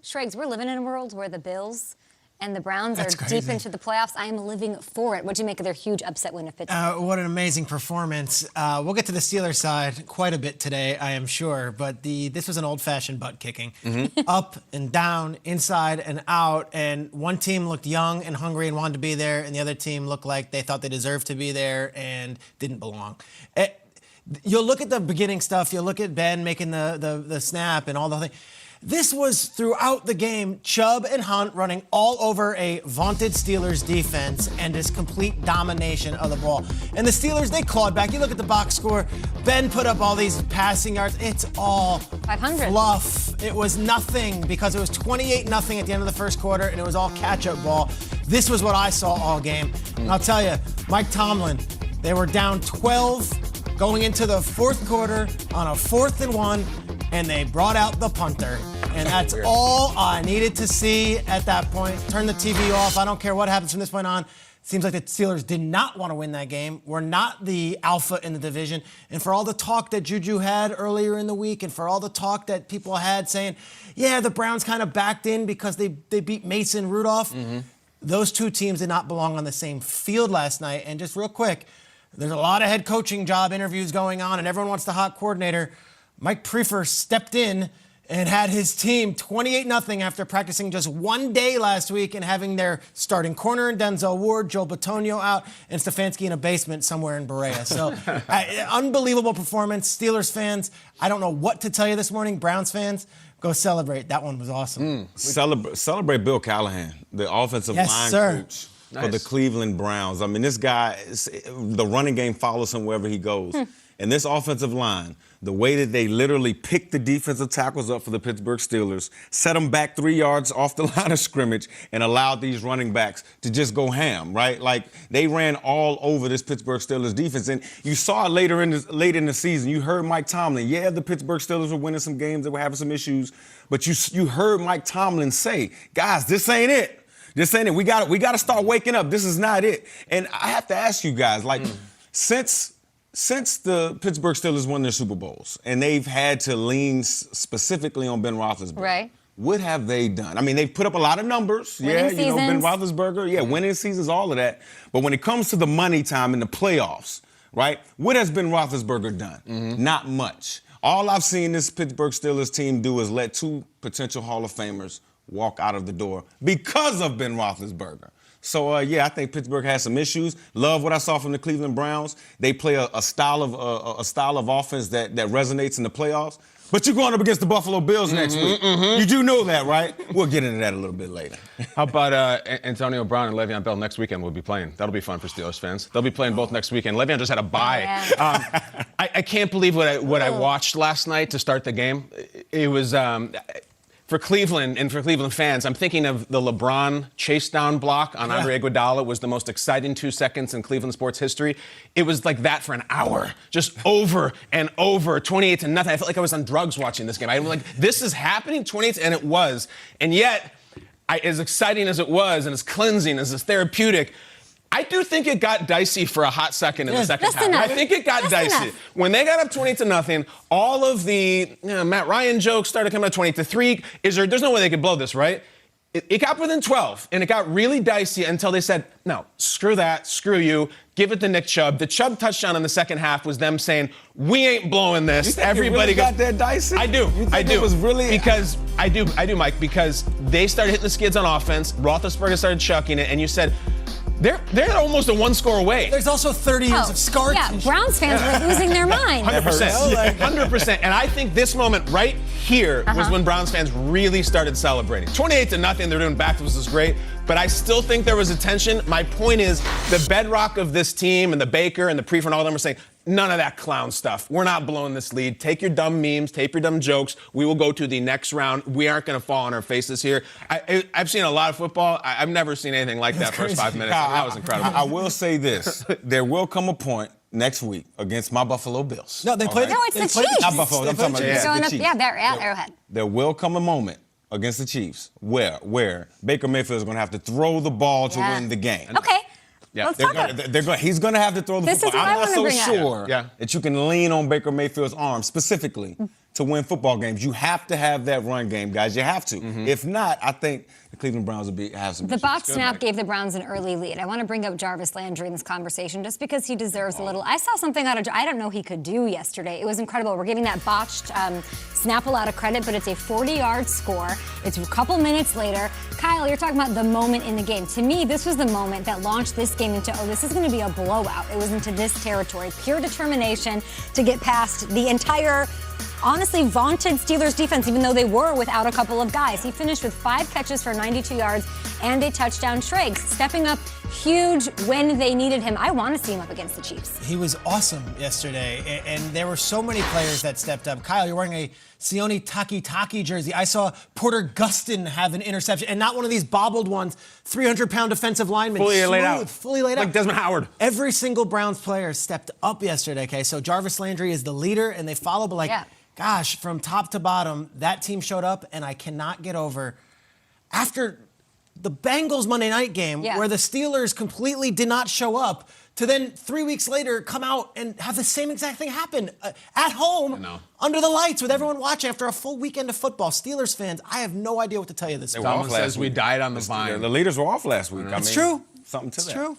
Schrags, we're living in a world where the Bills and the Browns are crazy. deep into the playoffs. I am living for it. What do you make of their huge upset win of Pittsburgh? What an amazing performance. We'll get to the Steelers side quite a bit today, I am sure, but this was an old-fashioned butt kicking. Up and down, inside and out, and one team looked young and hungry and wanted to be there, and the other team looked like they thought they deserved to be there and didn't belong. You'll look at the beginning stuff, you'll look at Ben making the snap and all the things. This was throughout the game, Chubb and Hunt running all over a vaunted Steelers defense and this complete domination of the ball. And the Steelers, they clawed back. You look at the box score, Ben put up all these passing yards. It's all 500. fluff. It was nothing because it was 28-0 at the end of the first quarter and it was all catch-up ball. This was what I saw all game. And I'll tell you, Mike Tomlin, they were down 12 going into the fourth quarter on a 4th and 1. And they brought out the punter. And that's all I needed to see at that point. Turn the TV off. I don't care what happens from this point on. Seems like the Steelers did not want to win that game. We're not the alpha in the division. And for all the talk that Juju had earlier in the week and for all the talk that people had saying, yeah, the Browns kind of backed in because they beat Mason Rudolph. Those two teams did not belong on the same field last night. And just real quick, there's a lot of head coaching job interviews going on and everyone wants the hot coordinator. Mike Prefer stepped in and had his team 28-0 after practicing just one day last week and having their starting corner in Denzel Ward, Joel Bitonio out, and Stefanski in a basement somewhere in Berea. So, unbelievable performance. Steelers fans, I don't know what to tell you this morning. Browns fans, go celebrate. That one was awesome. Celebrate Bill Callahan, the offensive line coach for the Cleveland Browns. I mean, this guy, the running game follows him wherever he goes. And this offensive line, the way that they literally picked the defensive tackles up for the Pittsburgh Steelers, set them back 3 yards off the line of scrimmage, and allowed these running backs to just go ham, right? Like, they ran all over this Pittsburgh Steelers defense. And you saw it late in the season. You heard Mike Tomlin. Yeah, the Pittsburgh Steelers were winning some games. They were having some issues. But you heard Mike Tomlin say, guys, this ain't it. This ain't it. We got to start waking up. This is not it. And I have to ask you guys, like, since the Pittsburgh Steelers won their Super Bowls and they've had to lean specifically on Ben Roethlisberger, right? What have they done? I mean, they've put up a lot of numbers. Winning seasons. Ben Roethlisberger, winning seasons, all of that. But when it comes to the money time in the playoffs, right, what has Ben Roethlisberger done? Not much. All I've seen this Pittsburgh Steelers team do is let 2 potential Hall of Famers walk out of the door because of Ben Roethlisberger. So, I think Pittsburgh has some issues. Love what I saw from the Cleveland Browns. They play a style of offense that resonates in the playoffs. But you're going up against the Buffalo Bills next week. You do know that, right? We'll get into that a little bit later. How about Antonio Brown and Le'Veon Bell next weekend will be playing? That'll be fun for Steelers fans. They'll be playing both next weekend. Le'Veon just had a bye. I can't believe what I watched last night to start the game. It was... For Cleveland and for Cleveland fans, I'm thinking of the LeBron chase down block on Andre Iguodala was the most exciting 2 seconds in Cleveland sports history. It was like that for an hour, just over and over, 28-0. I felt like I was on drugs watching this game. I was like, this is happening, 28, and it was. And yet, as exciting as it was, and as cleansing, as therapeutic, I do think it got dicey for a hot second in the second half. I think it got dicey. When they got up 20-0, all of the Matt Ryan jokes started coming up 20-3. There's no way they could blow this, right? It got within 12, and it got really dicey until they said, no, screw that, screw you, give it to Nick Chubb. The Chubb touchdown in the second half was them saying, we ain't blowing this. You think Everybody got that dicey? I do. I do. It was really... Because I do, Mike, because they started hitting the skids on offense, Roethlisberger started chucking it, and you said, They're almost a 1-score away. There's also 30 years of scar tissue. Yeah, Browns fans were losing their mind. 100%. 100%. And I think this moment right here was when Browns fans really started celebrating. 28-0, they're doing backflips, this is great. But I still think there was a tension. My point is, the bedrock of this team and the Baker and the Prefer and all of them are saying, none of that clown stuff. We're not blowing this lead. Take your dumb memes, take your dumb jokes. We will go to the next round. We aren't going to fall on our faces here. I've seen a lot of football. I've never seen anything like that first 5 minutes. That was incredible. I will say this. There will come a point next week against my Buffalo Bills. No, they played. No, it's the Chiefs. Not Buffalo. I'm talking about the Chiefs. Yeah, they're at Arrowhead. There will come a moment against the Chiefs where Baker Mayfield is going to have to throw the ball to win the game. Okay. Yeah. Let's talk about it. He's going to have to throw the This football. is what I'm I not so wanna bring up. sure that you can lean on Baker Mayfield's arm specifically to win football games. You have to have that run game, guys. You have to. If not, I think the Cleveland Browns will have some The issues. botched snap gave the Browns an early lead. I want to bring up Jarvis Landry in this conversation just because he deserves a little. I saw something out of I don't know he could do yesterday. It was incredible. We're giving that botched snap a lot of credit, but it's a 40-yard score. It's a couple minutes later. Kyle, you're talking about the moment in the game. To me, this was the moment that launched this game into, this is going to be a blowout. It was into this territory. Pure determination to get past the entire, honestly, vaunted Steelers defense, even though they were without a couple of guys. He finished with 5 catches for 92 yards and a touchdown. Schrags stepping up huge when they needed him. I want to see him up against the Chiefs. He was awesome yesterday, and there were so many players that stepped up. Kyle, you're wearing a Sione Takitaki jersey. I saw Porter Gustin have an interception, and not one of these bobbled ones. 300-pound defensive lineman. Fully laid out. Fully laid out. Like Desmond Howard. Every single Browns player stepped up yesterday, okay? So Jarvis Landry is the leader, and they follow, but gosh, from top to bottom, that team showed up, and I cannot get over after the Bengals Monday night game where the Steelers completely did not show up to then 3 weeks later come out and have the same exact thing happen at home under the lights with everyone watching after a full weekend of football. Steelers fans, I have no idea what to tell you this week. Someone says we died on the vine. The leaders were off last week. It's true. Something to that. It's true.